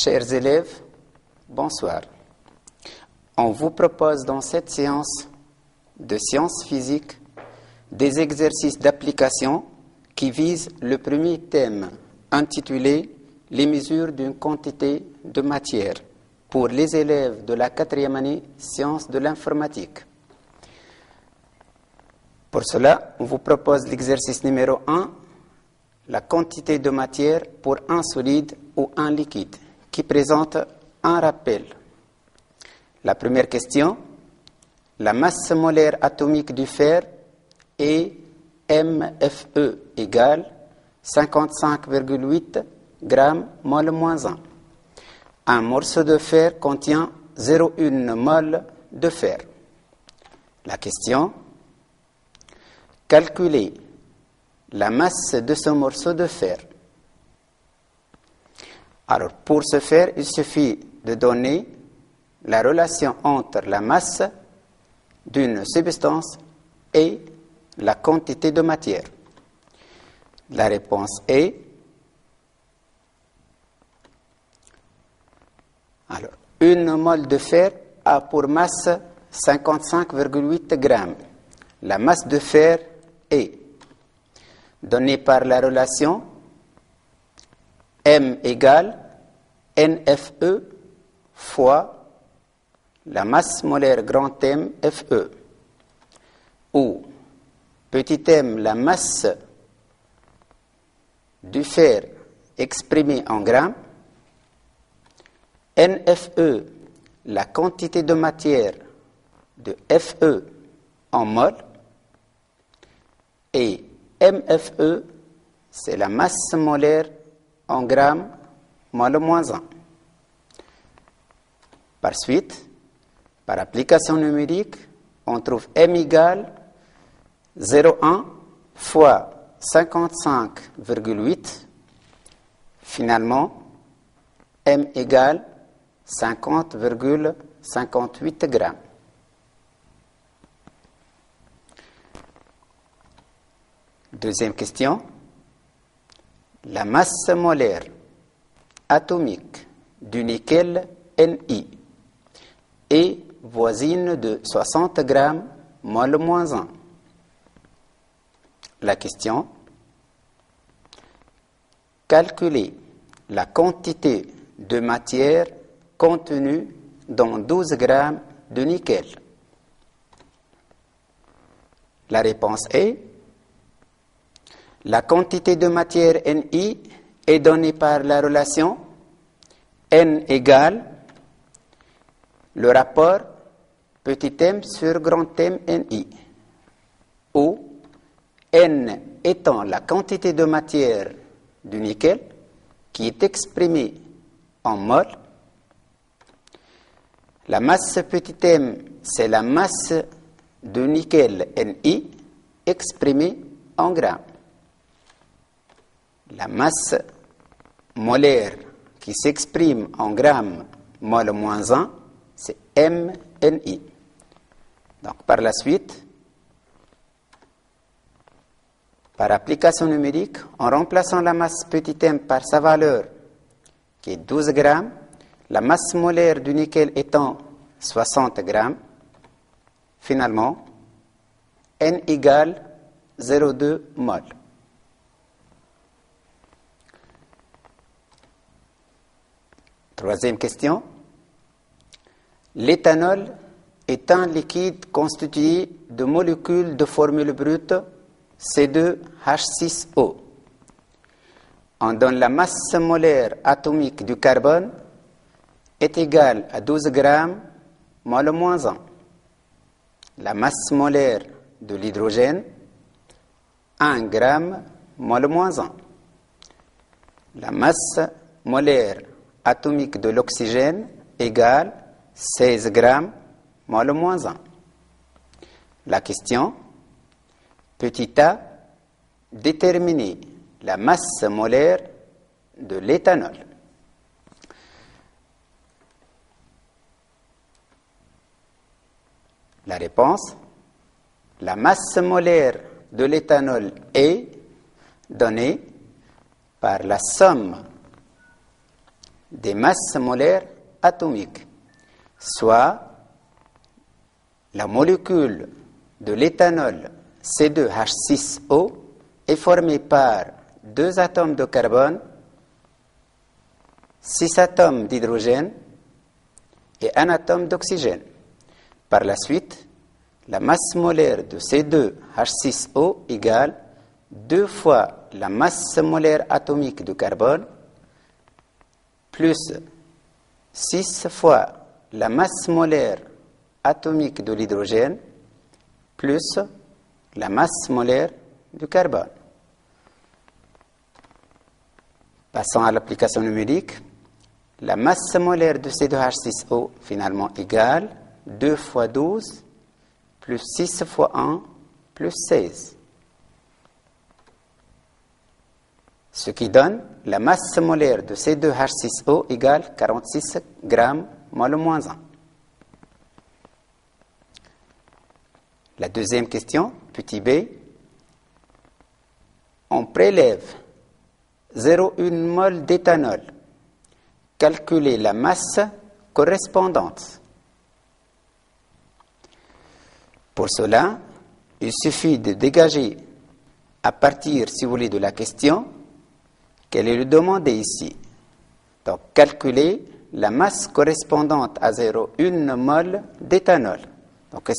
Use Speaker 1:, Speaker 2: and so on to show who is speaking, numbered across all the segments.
Speaker 1: Chers élèves, bonsoir. On vous propose dans cette séance de sciences physiques des exercices d'application qui visent le premier thème intitulé « Les mesures d'une quantité de matière » pour les élèves de la 4e année sciences de l'informatique. Pour cela, on vous propose l'exercice numéro 1, la quantité de matière pour un solide ou un liquide, qui présente un rappel. La première question, la masse molaire atomique du fer est MFE égale 55,8 grammes mol moins 1. Un morceau de fer contient 0,1 mol de fer. La question, calculer la masse de ce morceau de fer. Alors, pour ce faire, il suffit de donner la relation entre la masse d'une substance et la quantité de matière. La réponse est, alors, une mole de fer a pour masse 55,8 grammes. La masse de fer est donnée par la relation M égale NFE fois la masse molaire grand M FE, où petit m, la masse du fer exprimée en grammes, NFE, la quantité de matière de FE en mol, et MFE, c'est la masse molaire en grammes mol moins 1. Par suite, par application numérique, on trouve M égale 0,1 fois 55,8. Finalement, M égale 50,58 grammes. Deuxième question. La masse molaire atomique du nickel Ni est voisine de 60 grammes mol moins 1. La question, calculer la quantité de matière contenue dans 12 grammes de nickel. La réponse est, la quantité de matière Ni est donnée par la relation N égale le rapport petit m sur grand M Ni, où N étant la quantité de matière du nickel qui est exprimée en mol, la masse petit m, c'est la masse de nickel Ni exprimée en grammes. La masse molaire qui s'exprime en grammes mol moins 1, c'est MNI. Donc, par la suite, par application numérique, en remplaçant la masse petit m par sa valeur, qui est 12 grammes, la masse molaire du nickel étant 60 grammes, finalement, N égale 0,2 mol. Troisième question. L'éthanol est un liquide constitué de molécules de formule brute C2H6O. On donne la masse molaire atomique du carbone est égale à 12 grammes mol moins 1. La masse molaire de l'hydrogène, 1 gramme mol moins 1. La masse molaire atomique de l'oxygène égale 16 grammes mol moins 1. La question, petit a, déterminer la masse molaire de l'éthanol. La réponse, la masse molaire de l'éthanol est donnée par la somme des masses molaires atomiques, soit la molécule de l'éthanol C2H6O est formée par 2 atomes de carbone, 6 atomes d'hydrogène et 1 atome d'oxygène. Par la suite, la masse molaire de C2H6O égale 2 fois la masse molaire atomique de carbone plus 6 fois la masse molaire atomique de l'hydrogène plus la masse molaire du carbone. Passons à l'application numérique. La masse molaire de C2H6O finalement égale 2 fois 12 plus 6 fois 1 plus 16. Ce qui donne la masse molaire de C2H6O égale 46 grammes mol moins 1. La deuxième question, petit b. On prélève 0,1 mol d'éthanol. Calculez la masse correspondante. Pour cela, il suffit de dégager, à partir, si vous voulez, de la question, quelle est le demandé ici. Donc, calculer la masse correspondante à 0,1 mol d'éthanol. Donc,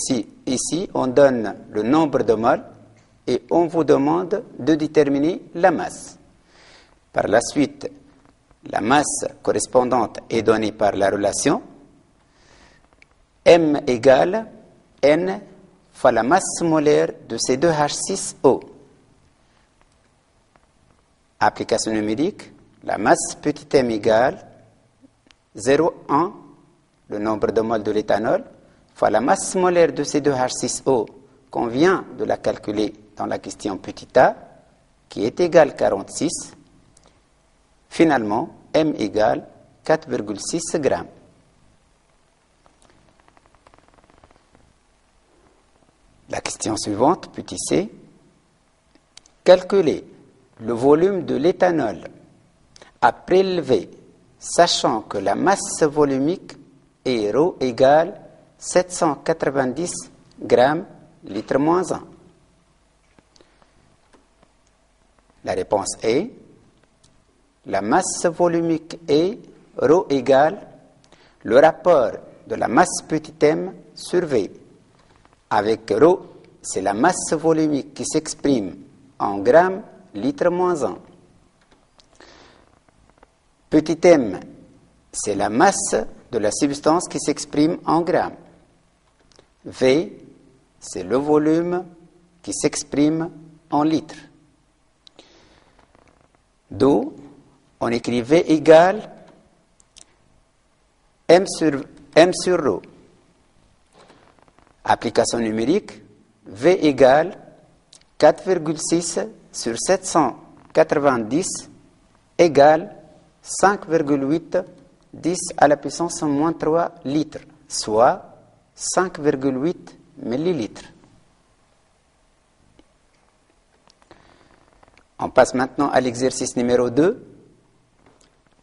Speaker 1: ici, on donne le nombre de moles et on vous demande de déterminer la masse. Par la suite, la masse correspondante est donnée par la relation M égale N fois la masse molaire de C2H6O. Application numérique, la masse petit m égale 0,1, le nombre de moles de l'éthanol, fois la masse molaire de C2H6O qu'on vient de la calculer dans la question petit a, qui est égale 46. Finalement, M égale 4,6 grammes. La question suivante, petit c. Calculer le volume de l'éthanol à prélever, sachant que la masse volumique est ρ égale 790 grammes litre moins 1. La réponse est la masse volumique est ρ égale le rapport de la masse petit m sur V. Avec ρ, c'est la masse volumique qui s'exprime en grammes litre moins 1. Petit m, c'est la masse de la substance qui s'exprime en grammes. V, c'est le volume qui s'exprime en litres. D'où on écrit V égale M sur ρ. Application numérique, V égale 4,6 sur 790 égale 5,8 10 à la puissance moins 3 litres, soit 5,8 millilitres. On passe maintenant à l'exercice numéro 2.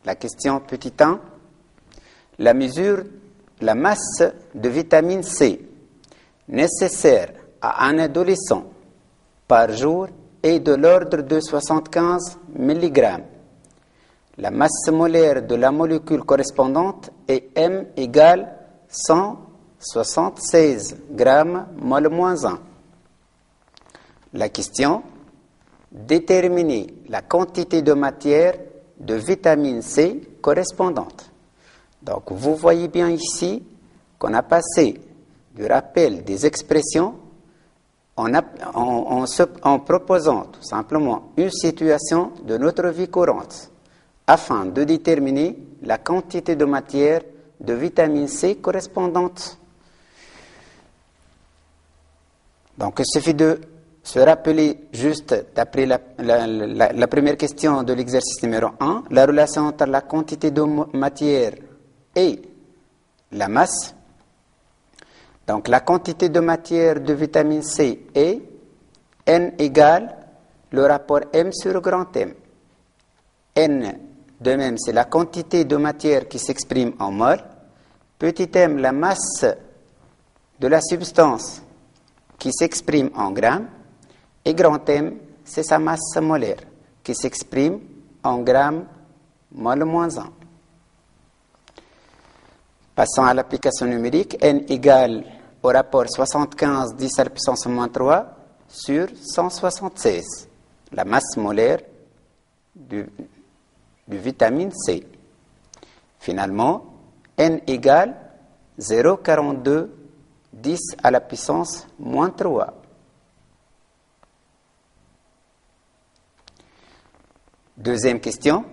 Speaker 1: La question petit 1. La mesure, la masse de vitamine C nécessaire à un adolescent par jour est de l'ordre de 75 mg. La masse molaire de la molécule correspondante est M égale 176 grammes mol moins 1. La question, déterminer la quantité de matière de vitamine C correspondante. Donc, vous voyez bien ici qu'on a passé du rappel des expressions en proposant tout simplement une situation de notre vie courante afin de déterminer la quantité de matière de vitamine C correspondante. Donc, il suffit de se rappeler juste, d'après la première question de l'exercice numéro 1, la relation entre la quantité de matière et la masse. Donc, la quantité de matière de vitamine C est N égale le rapport M sur grand M. N De même, c'est la quantité de matière qui s'exprime en mol. Petit m, la masse de la substance qui s'exprime en grammes. Et grand M, c'est sa masse molaire qui s'exprime en grammes mol moins 1. Passons à l'application numérique. N égale au rapport 75 10 à la puissance moins 3 sur 176. La masse molaire du vitamine C. Finalement, N égale 0,42 10 à la puissance moins 3. Deuxième question.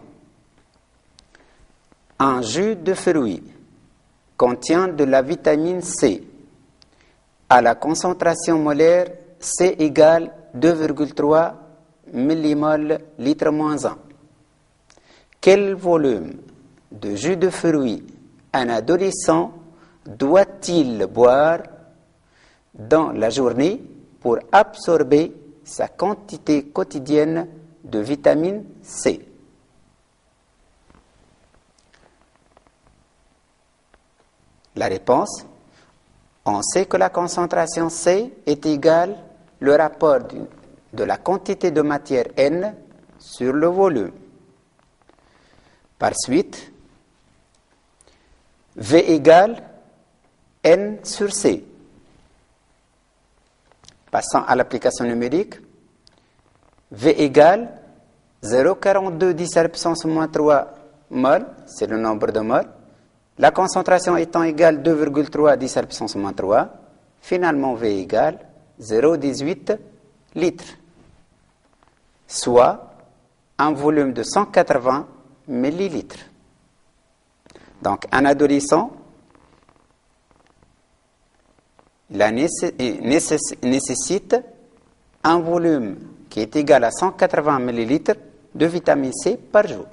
Speaker 1: Un jus de fruits contient de la vitamine C à la concentration molaire C égale 2,3 millimol litre moins 1. Quel volume de jus de fruits un adolescent doit-il boire dans la journée pour absorber sa quantité quotidienne de vitamine C? La réponse, on sait que la concentration C est égale le rapport de la quantité de matière N sur le volume. Par suite, V égale N sur C. Passons à l'application numérique. V égale 0,42 10 à la puissance moins 3 mol, c'est le nombre de mol. La concentration étant égale 2,3 10 à la puissance moins 3, finalement V égale 0,18 litres, soit un volume de 180 millilitres. Donc un adolescent, il nécessite un volume qui est égal à 180 millilitres de vitamine C par jour.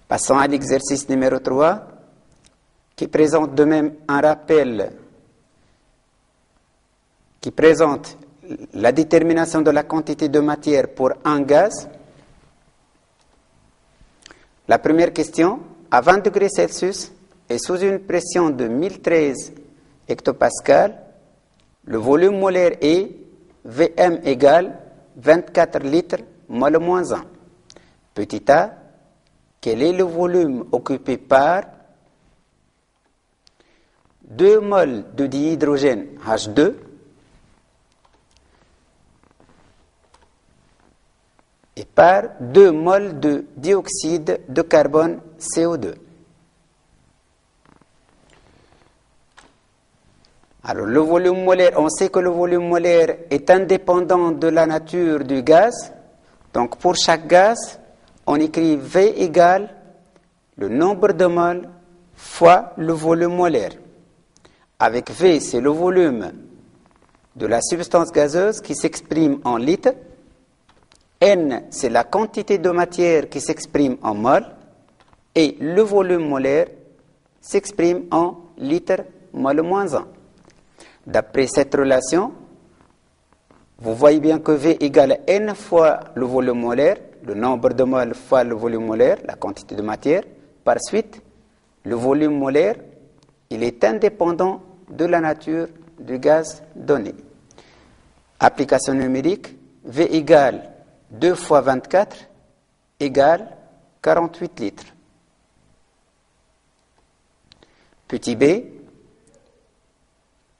Speaker 1: Passons à l'exercice numéro 3, qui présente de même un rappel, qui présente la détermination de la quantité de matière pour un gaz. La première question, à 20 degrés Celsius et sous une pression de 1013 hectopascales, le volume molaire est Vm égale 24 litres mol moins 1. Petit a, quel est le volume occupé par 2 mols de dihydrogène H2 et par 2 mols de dioxyde de carbone CO2. Alors le volume molaire, on sait que le volume molaire est indépendant de la nature du gaz. Donc pour chaque gaz, on écrit V égale le nombre de moles fois le volume molaire. Avec V, c'est le volume de la substance gazeuse qui s'exprime en litres. N, c'est la quantité de matière qui s'exprime en mol. Et le volume molaire s'exprime en litres mol moins 1. D'après cette relation, vous voyez bien que V égale N fois le volume molaire, le nombre de moles fois le volume molaire, la quantité de matière. Par suite, le volume molaire, il est indépendant de la nature du gaz donné. Application numérique, V égale 2 fois 24 égale 48 litres. Petit b,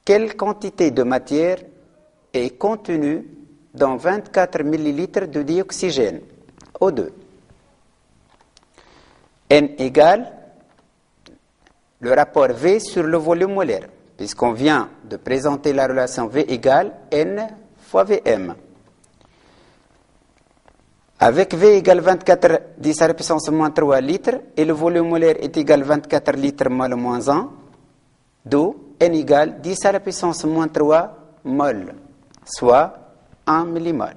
Speaker 1: quelle quantité de matière est contenue dans 24 millilitres de dioxygène, O2? N égale le rapport V sur le volume molaire, puisqu'on vient de présenter la relation V égale N fois Vm. Avec V égale 24 10 à la puissance moins 3 litres, et le volume molaire est égal 24 litres mol moins 1, d'où N égale 10 à la puissance moins 3 mol, soit 1 millimol.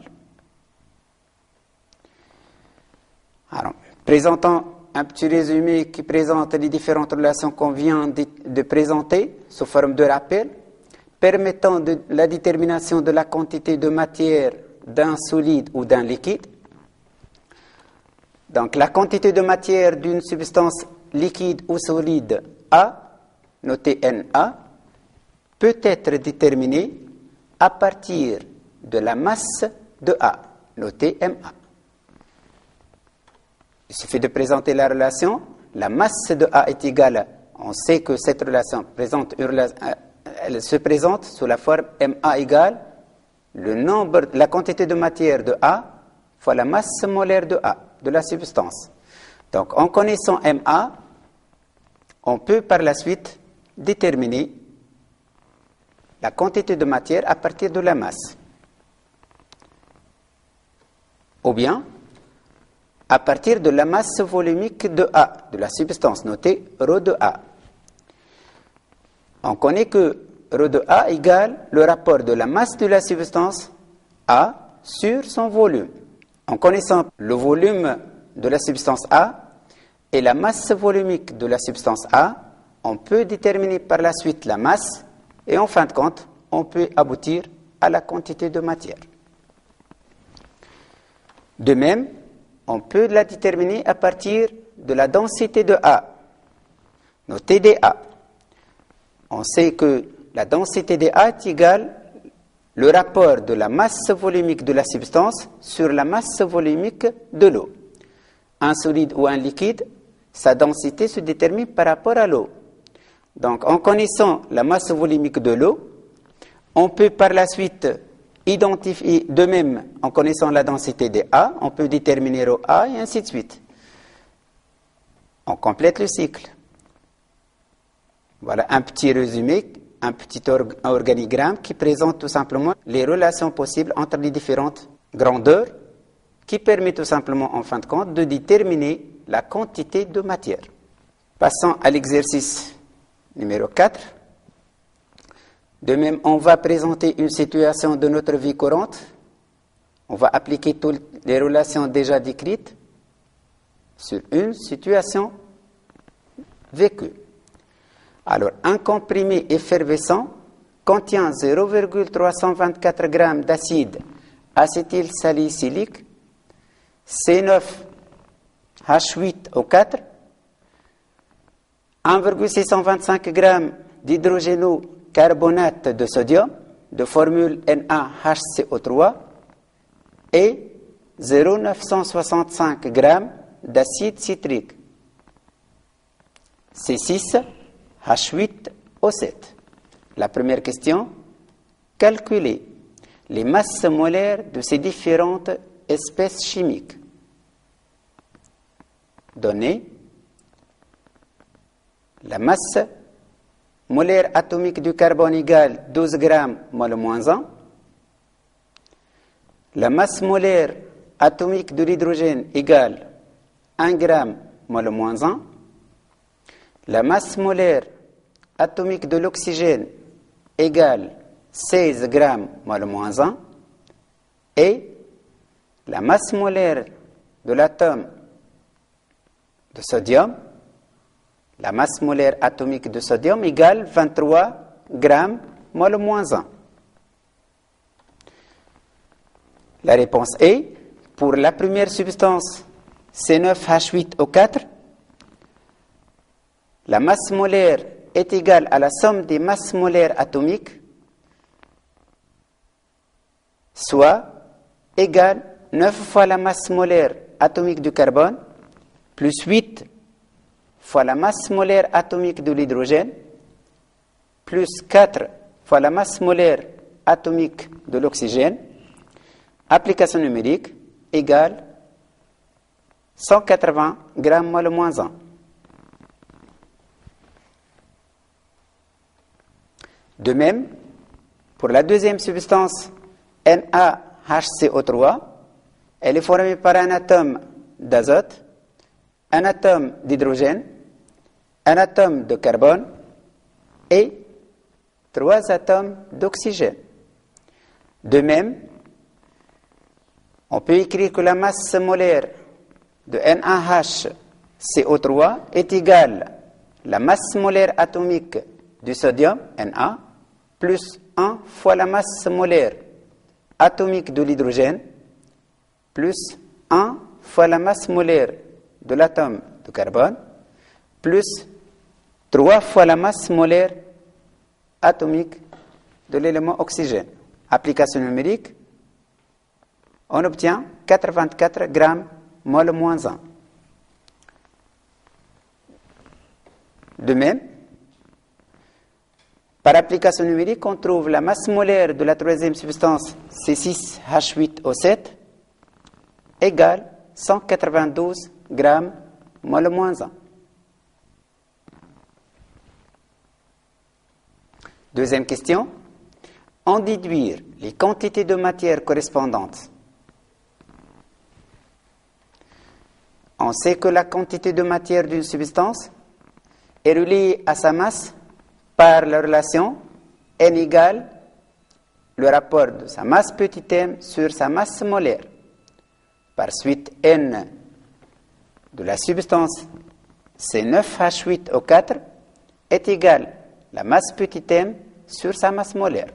Speaker 1: Alors, présentons un petit résumé qui présente les différentes relations qu'on vient de présenter sous forme de rappel, permettant la détermination de la quantité de matière d'un solide ou d'un liquide. Donc la quantité de matière d'une substance liquide ou solide A, notée Na, peut être déterminée à partir de la masse de A, notée Ma. Il suffit de présenter la relation. La masse de A est égale, on sait que cette relation elle se présente sous la forme Ma égale la quantité de matière de A fois la masse molaire de A, de la substance. Donc en connaissant Ma, on peut par la suite déterminer la quantité de matière à partir de la masse. Ou bien, à partir de la masse volumique de A, de la substance, notée ρ de A. On connaît que ρ de A égale le rapport de la masse de la substance A sur son volume. En connaissant le volume de la substance A et la masse volumique de la substance A, on peut déterminer par la suite la masse et en fin de compte, on peut aboutir à la quantité de matière. De même, on peut la déterminer à partir de la densité de A, notée dA. On sait que la densité dA est égale le rapport de la masse volumique de la substance sur la masse volumique de l'eau. Un solide ou un liquide, sa densité se détermine par rapport à l'eau. Donc, en connaissant la masse volumique de l'eau, on peut par la suite identifier, de même, en connaissant la densité de A, on peut déterminer ρA et ainsi de suite. On complète le cycle. Voilà un petit résumé, un petit organigramme qui présente tout simplement les relations possibles entre les différentes grandeurs qui permet tout simplement, en fin de compte, de déterminer la quantité de matière. Passons à l'exercice numéro 4. De même, on va présenter une situation de notre vie courante. On va appliquer toutes les relations déjà décrites sur une situation vécue. Alors, un comprimé effervescent contient 0,324 g d'acide acétylsalicylique, C9H8O4, 1,625 g d'hydrogénocarbonate de sodium de formule NaHCO3 et 0,965 g d'acide citrique C6H8O7. La première question, calculer les masses molaires de ces différentes espèces chimiques. Données. La masse molaire atomique du carbone égale 12 g mol moins 1. La masse molaire atomique de l'hydrogène égale 1 g mol moins 1. La masse molaire atomique de l'oxygène égale 16 g mol moins 1. Et la masse molaire de l'atome de sodium, la masse molaire atomique de sodium égale 23 g mol moins 1. La réponse est, pour la première substance C9H8O4, la masse molaire est égale à la somme des masses molaires atomiques, soit égale 9 fois la masse molaire atomique du carbone, plus 8 fois la masse molaire atomique de l'hydrogène, plus 4 fois la masse molaire atomique de l'oxygène, application numérique, égale 180 g mol moins 1. De même, pour la deuxième substance NaHCO3, elle est formée par un atome d'azote, un atome d'hydrogène, un atome de carbone et 3 atomes d'oxygène. De même, on peut écrire que la masse molaire de NaHCO3 est égale à la masse molaire atomique du sodium, Na, plus 1 fois la masse molaire atomique de l'hydrogène plus 1 fois la masse molaire de l'atome de carbone plus 3 fois la masse molaire atomique de l'élément oxygène. Application numérique, on obtient 84 grammes mol moins 1. De même, par application numérique, on trouve la masse molaire de la troisième substance C6H8O7 égale 192 grammes mol moins 1. Deuxième question. En déduire les quantités de matière correspondantes. On sait que la quantité de matière d'une substance est reliée à sa masse par la relation N égale le rapport de sa masse petit m sur sa masse molaire. Par suite, N de la substance C9H8O4 est égal la masse petit m sur sa masse molaire.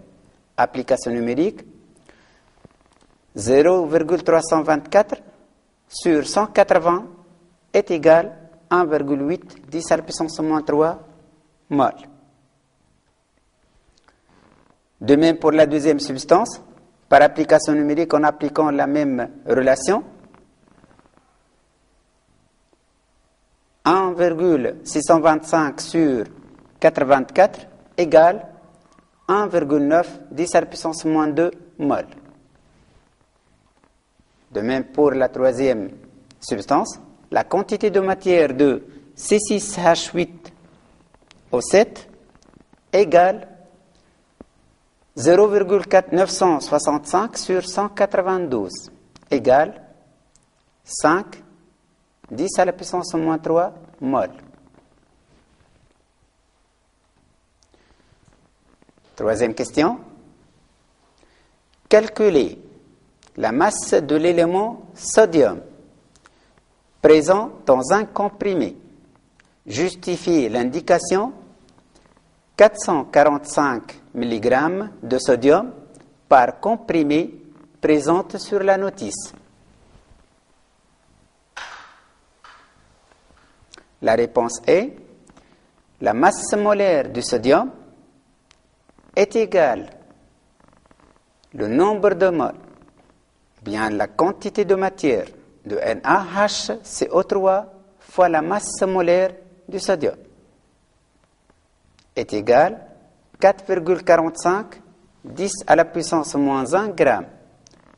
Speaker 1: Application numérique, 0,324 sur 180 est égal à 1,8 10 à la puissance moins 3 mol. De même pour la deuxième substance, par application numérique en appliquant la même relation, 1,625 sur 84 égale 1,9 10 à la puissance moins 2 mol. De même pour la troisième substance, la quantité de matière de C6H8O7 égale 0,965 sur 192 égale 5 10 à la puissance moins 3 mol. Troisième question. Calculer la masse de l'élément sodium présent dans un comprimé. Justifier l'indication 445 mg de sodium par comprimé présente sur la notice. La réponse est la masse molaire du sodium est égale le nombre de moles, bien la quantité de matière de NaHCO3 fois la masse molaire du sodium est égale 4,45 10 à la puissance moins 1 gramme,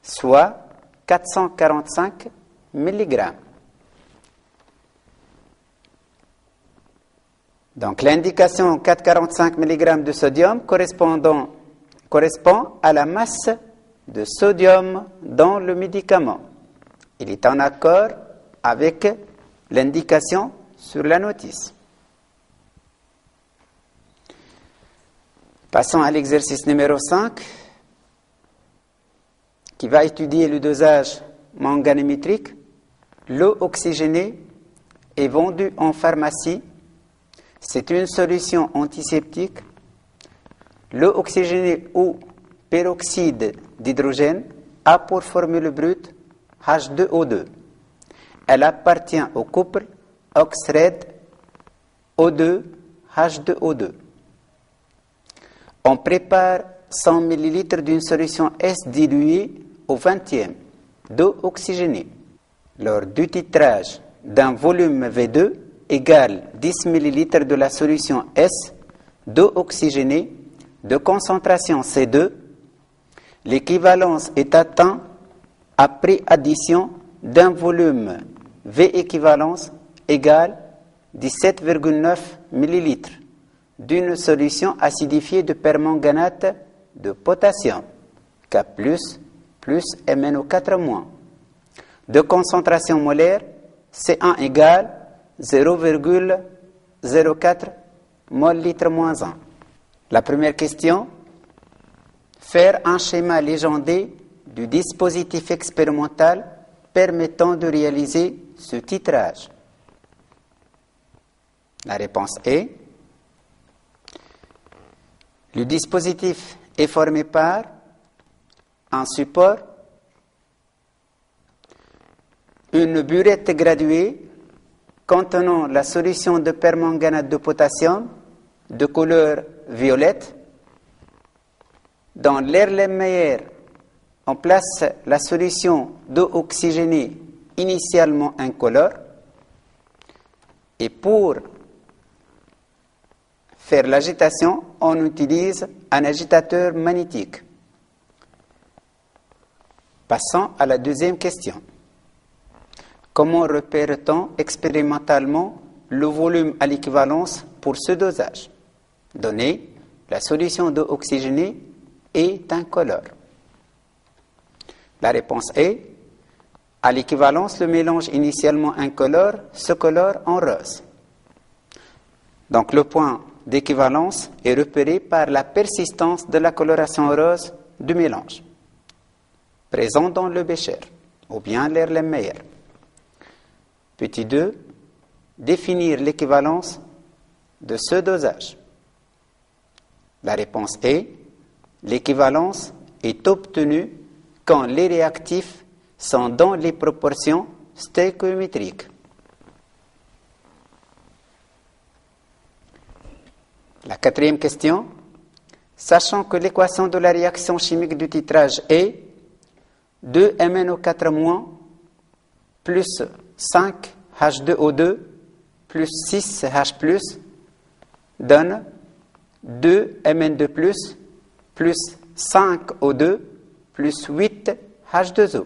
Speaker 1: soit 445 mg. Donc l'indication 445 mg de sodium correspond à la masse de sodium dans le médicament. Il est en accord avec l'indication sur la notice. Passons à l'exercice numéro 5 qui va étudier le dosage manganémétrique. L'eau oxygénée est vendue en pharmacie. C'est une solution antiseptique. L'eau oxygénée ou peroxyde d'hydrogène a pour formule brute H2O2. Elle appartient au couple oxred O2 H2O2. On prépare 100 ml d'une solution S diluée au 20e d'eau oxygénée. Lors du titrage d'un volume V2 égale 10 ml de la solution S d'eau oxygénée de concentration C2, l'équivalence est atteinte après addition d'un volume V équivalence égale 17,9 ml d'une solution acidifiée de permanganate de potassium, K+, plus MnO4-, de concentration molaire C1 égale 0,04 mol litre moins 1. La première question, faire un schéma légendé du dispositif expérimental permettant de réaliser ce titrage. La réponse est: le dispositif est formé par un support, une burette graduée contenant la solution de permanganate de potassium de couleur violette. Dans l'Erlenmeyer, on place la solution d'eau oxygénée initialement incolore. Et pour faire l'agitation, on utilise un agitateur magnétique. Passons à la deuxième question. Comment repère-t-on expérimentalement le volume à l'équivalence pour ce dosage? Donné, la solution d'eau oxygénée est incolore. La réponse est, à l'équivalence, le mélange initialement incolore se colore en rose. Donc le point d'équivalence est repéré par la persistance de la coloration rose du mélange, présent dans le bécher, ou bien l'Erlenmeyer. Petit 2, définir l'équivalence de ce dosage. La réponse est, l'équivalence est obtenue quand les réactifs sont dans les proportions stéréométriques. La quatrième question, sachant que l'équation de la réaction chimique du titrage est 2MnO4- plus 5H2O2 plus 6H+, donne 2Mn2+, plus 5O2 plus 8H2O.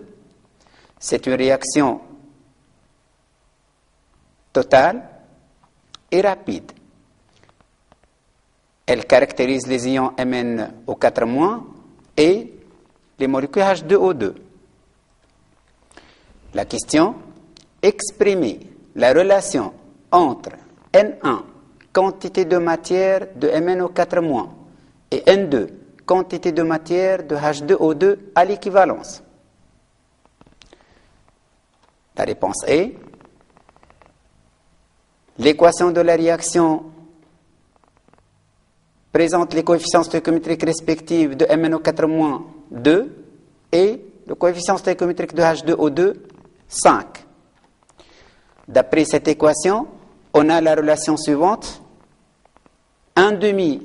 Speaker 1: C'est une réaction totale et rapide. Elle caractérise les ions MnO4- et les molécules H2O2. La question, exprimer la relation entre N1, quantité de matière de MnO4- et N2, quantité de matière de H2O2 à l'équivalence. La réponse est, l'équation de la réaction présente les coefficients stéréométriques respectifs de MnO4- 2 et le coefficient stéréométrique de H2O2 5. D'après cette équation, on a la relation suivante. 1/2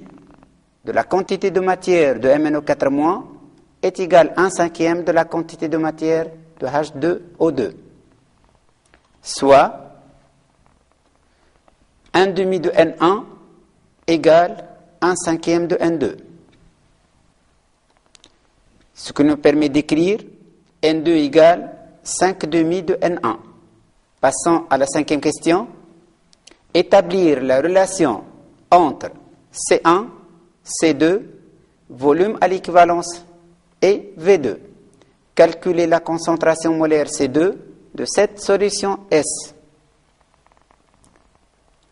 Speaker 1: de la quantité de matière de MnO4- est égal à 1/5 de la quantité de matière de H2O2. Soit 1/2 de N1 égale 1/5 de N2. Ce qui nous permet d'écrire N2 égale 5/2 de N1. Passons à la cinquième question. Établir la relation entre C1, C2, volume à l'équivalence et V2. Calculer la concentration molaire C2 de cette solution S.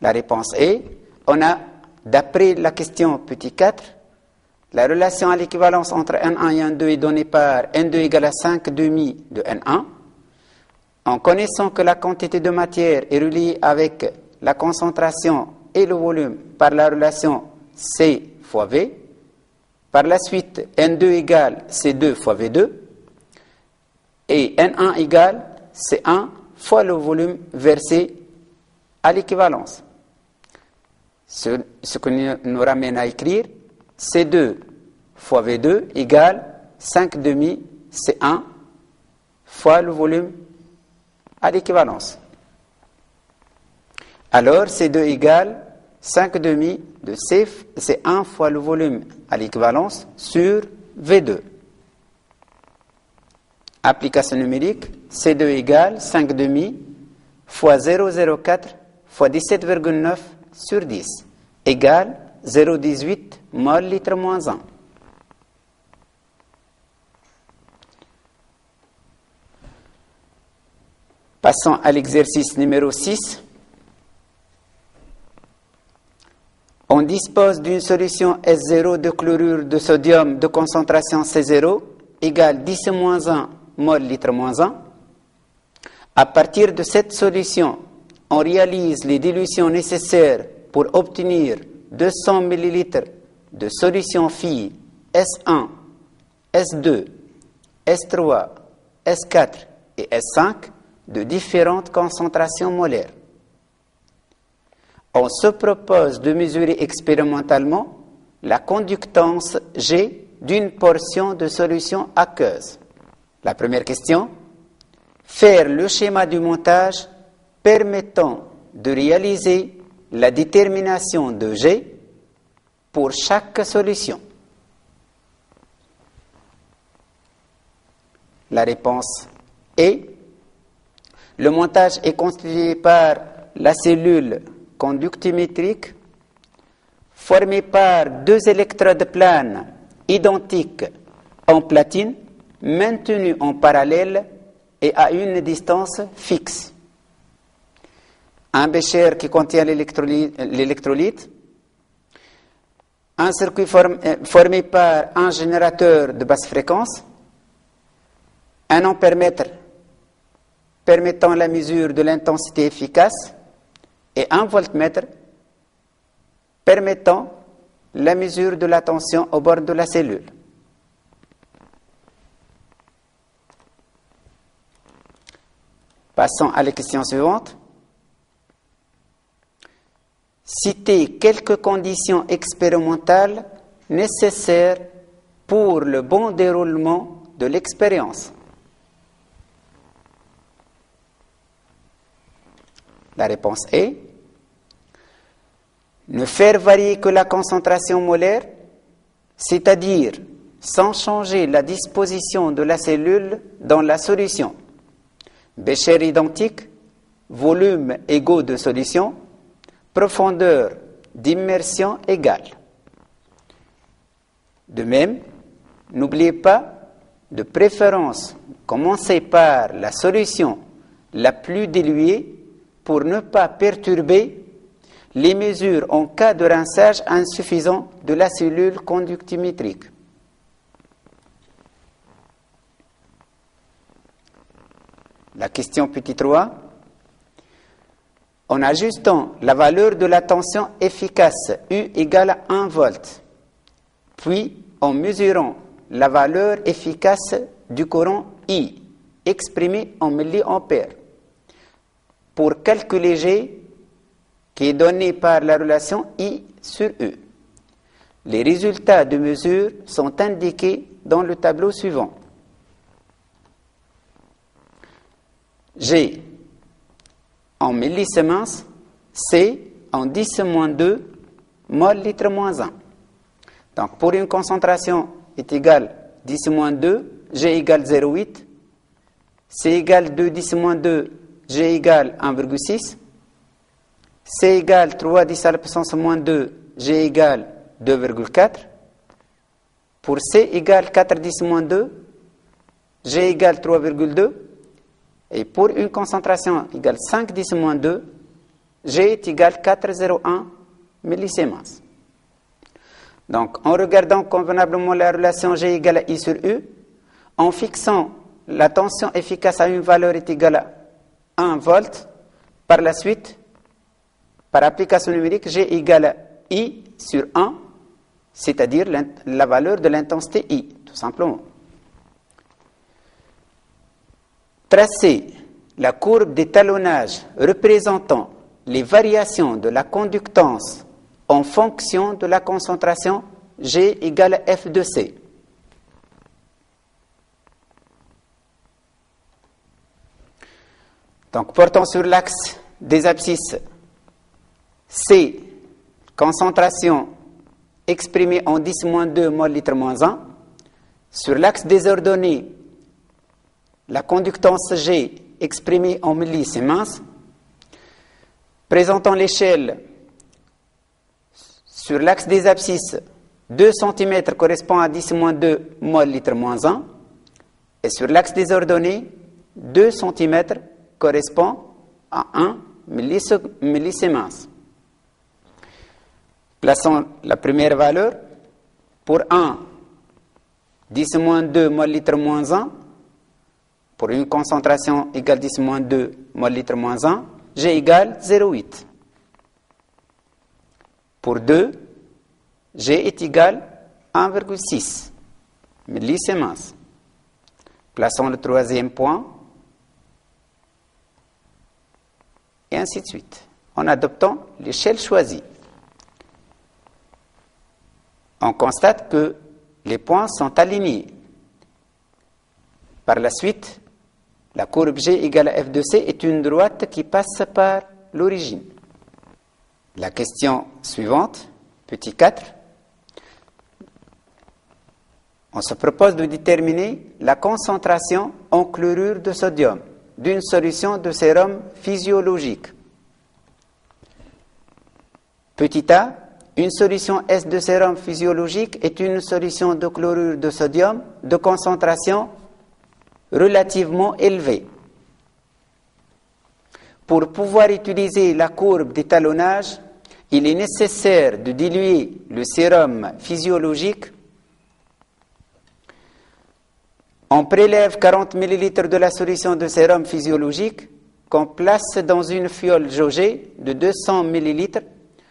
Speaker 1: La réponse est, on a, d'après la question petit 4, la relation à l'équivalence entre N1 et N2 est donnée par N2 égale à 5/2 de N1. En connaissant que la quantité de matière est reliée avec la concentration et le volume par la relation C fois V, par la suite N2 égale C2 fois V2 et N1 égale C1 fois le volume versé à l'équivalence. Ce qui nous ramène à écrire C2 fois V2 égale 5/2 C1 fois le volume à l'équivalence. Alors, C2 égale 5/2 de C1 fois le volume à l'équivalence sur V2. Application numérique, C2 égale 5/2 fois 0,04 fois 17,9 sur 10 égale 0,18 mol litre moins 1. Passons à l'exercice numéro 6. On dispose d'une solution S0 de chlorure de sodium de concentration C0 égale 10-1 mol litre moins 1. À partir de cette solution, on réalise les dilutions nécessaires pour obtenir 200 ml de solution Phi S1, S2 S3, S4 et S5 de différentes concentrations molaires. On se propose de mesurer expérimentalement la conductance G d'une portion de solution aqueuse. La première question, faire le schéma du montage permettant de réaliser la détermination de G pour chaque solution. La réponse est: le montage est constitué par la cellule conductimétrique formée par deux électrodes planes identiques en platine maintenues en parallèle et à une distance fixe. Un bécher qui contient l'électrolyte, un circuit formé par un générateur de basse fréquence, un ampèremètre permettant la mesure de l'intensité efficace et un voltmètre permettant la mesure de la tension au bord de la cellule. Passons à la question suivante. Citez quelques conditions expérimentales nécessaires pour le bon déroulement de l'expérience. La réponse est: ne faire varier que la concentration molaire, c'est-à-dire sans changer la disposition de la cellule dans la solution. Bécher identique, volume égaux de solution, profondeur d'immersion égale. De même, n'oubliez pas, de préférence, commencer par la solution la plus diluée pour ne pas perturber les mesures en cas de rinçage insuffisant de la cellule conductimétrique. La question petit 3. En ajustant la valeur de la tension efficace U égale à 1 volt, puis en mesurant la valeur efficace du courant I, exprimé en milliampères, pour calculer G, qui est donné par la relation I sur U. Les résultats de mesure sont indiqués dans le tableau suivant. G en millisiemens, C en 10-2 mol litre moins 1. Donc pour une concentration est égale 10-2, G égale 0,8, C égale 2 10-2, G égale 1,6, C égale 3 10 à la puissance moins 2, G égale 2,4. Pour C égale 4 10-2, G égale 3,2. Et pour une concentration égale 5 10-2, G est égal 4,01 millisiemens. Donc, en regardant convenablement la relation G égale à I sur U, en fixant la tension efficace à une valeur est égale à 1 volt, par la suite, par application numérique, G égale à I sur 1, c'est-à-dire la valeur de l'intensité I, tout simplement. Tracer la courbe d'étalonnage représentant les variations de la conductance en fonction de la concentration G égale à F de C. Donc, portant sur l'axe des abscisses C, concentration exprimée en 10-2 mol litre moins 1, sur l'axe des ordonnées, la conductance G exprimée en millisiemens, présentant l'échelle sur l'axe des abscisses, 2 cm correspond à 10-2 mol litre moins 1, et sur l'axe des ordonnées, 2 cm correspond à 1 millisiemens. Plaçons la première valeur. Pour 1, 10-2 mol litre moins 1, pour une concentration égale 10-2 mol litre moins 1, G égale 0,8. Pour 2, G est égal à 1,6 millisiemens. Plaçons le troisième point. Et ainsi de suite, en adoptant l'échelle choisie. On constate que les points sont alignés. Par la suite, la courbe G égale à f de C est une droite qui passe par l'origine. La question suivante, petit 4. On se propose de déterminer la concentration en chlorure de sodium d'une solution de sérum physiologique. Petit a, une solution S de sérum physiologique est une solution de chlorure de sodium de concentration relativement élevée. Pour pouvoir utiliser la courbe d'étalonnage, il est nécessaire de diluer le sérum physiologique. On prélève 40 ml de la solution de sérum physiologique qu'on place dans une fiole jaugée de 200 ml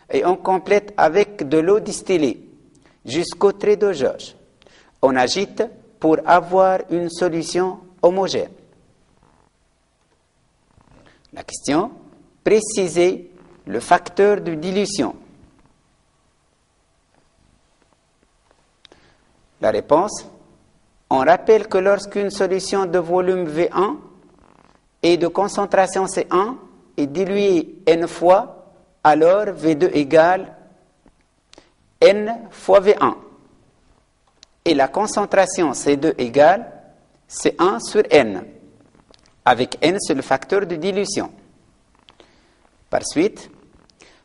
Speaker 1: et on complète avec de l'eau distillée jusqu'au trait de jauge. On agite pour avoir une solution homogène. La question, préciser le facteur de dilution. La réponse, on rappelle que lorsqu'une solution de volume V1 et de concentration C1 est diluée n fois, alors V2 égale n fois V1. Et la concentration C2 égale C1 sur n, avec n c'est le facteur de dilution. Par suite,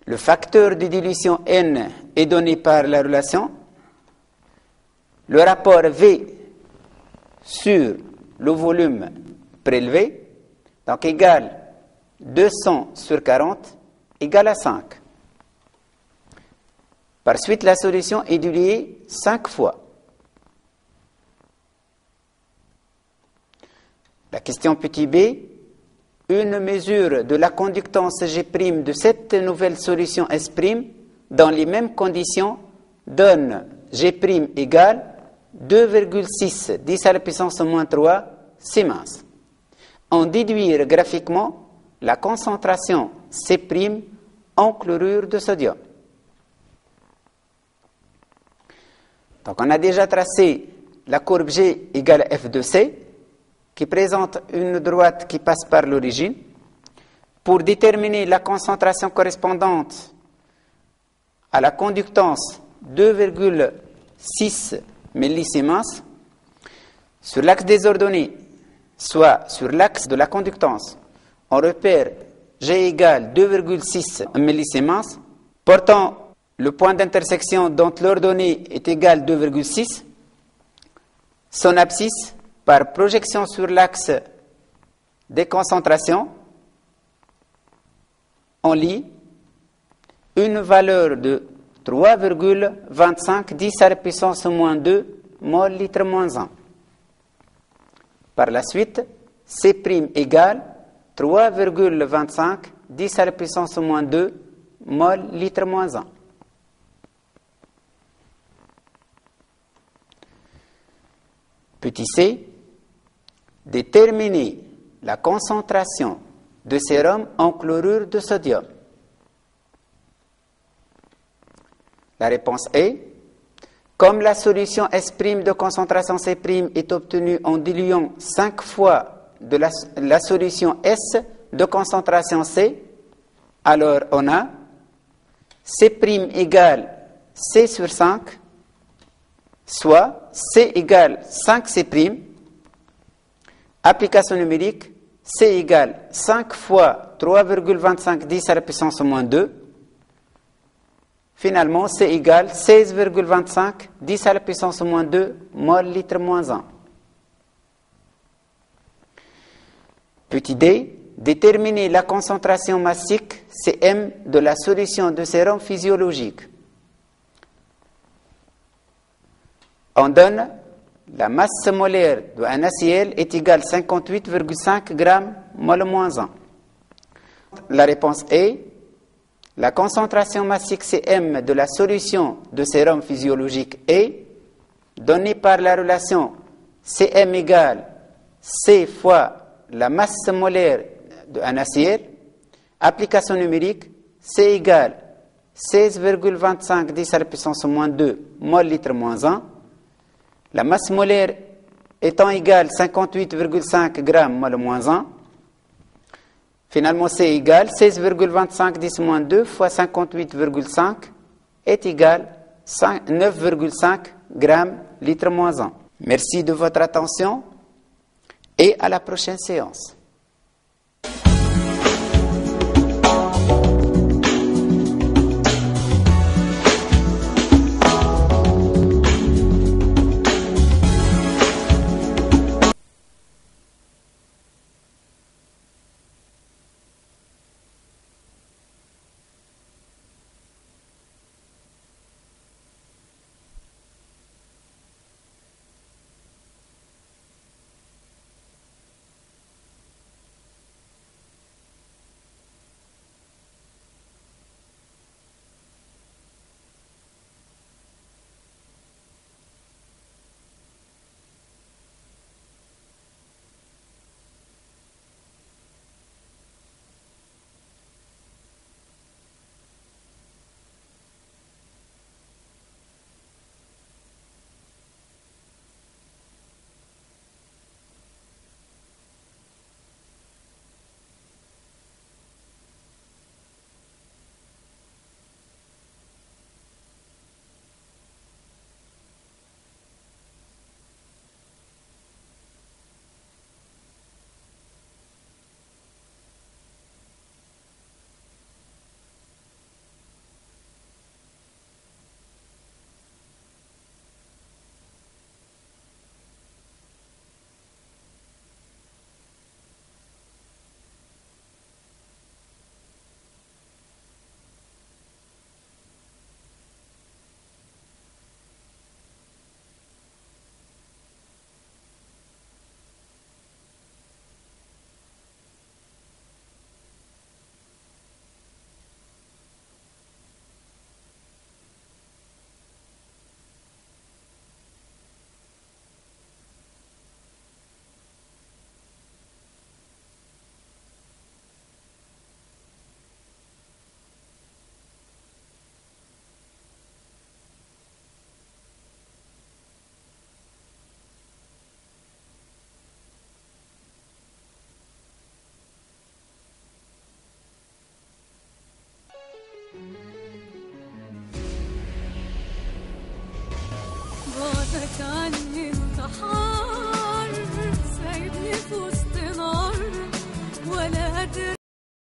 Speaker 1: le facteur de dilution n est donné par la relation. Le rapport V sur le volume prélevé, donc égale 200 sur 40, égale à 5. Par suite, la solution est diluée 5 fois. La question petit b, une mesure de la conductance G' de cette nouvelle solution S' dans les mêmes conditions donne G' égale 2,6 10 à la puissance moins 3 Siemens. En déduire graphiquement la concentration C' en chlorure de sodium. Donc on a déjà tracé la courbe G égale à F de C qui présente une droite qui passe par l'origine. Pour déterminer la concentration correspondante à la conductance 2,6 millisiemens sur l'axe des ordonnées, soit sur l'axe de la conductance, on repère G égale 2,6 millisiemens, portant le point d'intersection dont l'ordonnée est égale 2,6, son abscisse par projection sur l'axe des concentrations, on lit une valeur de 3,25 10 à la puissance moins 2 mol litre moins 1. Par la suite, C' égale 3,25 10 à la puissance moins 2 mol litre moins 1. Petit c, déterminer la concentration de sérum en chlorure de sodium. La réponse est, comme la solution S' de concentration C' est obtenue en diluant 5 fois de la solution S de concentration C, alors on a C' égale C sur 5, soit C égale 5C', application numérique, C égale 5 fois 3,25 10 à la puissance moins 2. Finalement, C égale 16,25 10 à la puissance moins 2 mol litre moins 1. Petit d, déterminer la concentration massique Cm de la solution de sérum physiologique. On donne la masse molaire d'un NaCl est égale à 58,5 g mol moins 1. La réponse est la concentration massique Cm de la solution de sérum physiologique est donnée par la relation Cm égale C fois la masse molaire d'un acier. Application numérique, C égale 16,25 10 à la puissance moins 2 mol litre moins 1. La masse molaire étant égale 58,5 grammes mol moins 1. Finalement, C égale 16,25 10 moins 2 fois 58,5 est égal 9,5 grammes litre moins 1. Merci de votre attention et à la prochaine séance.
Speaker 2: بعدك عني انتحار، سايبني في وسط نار ولا قادر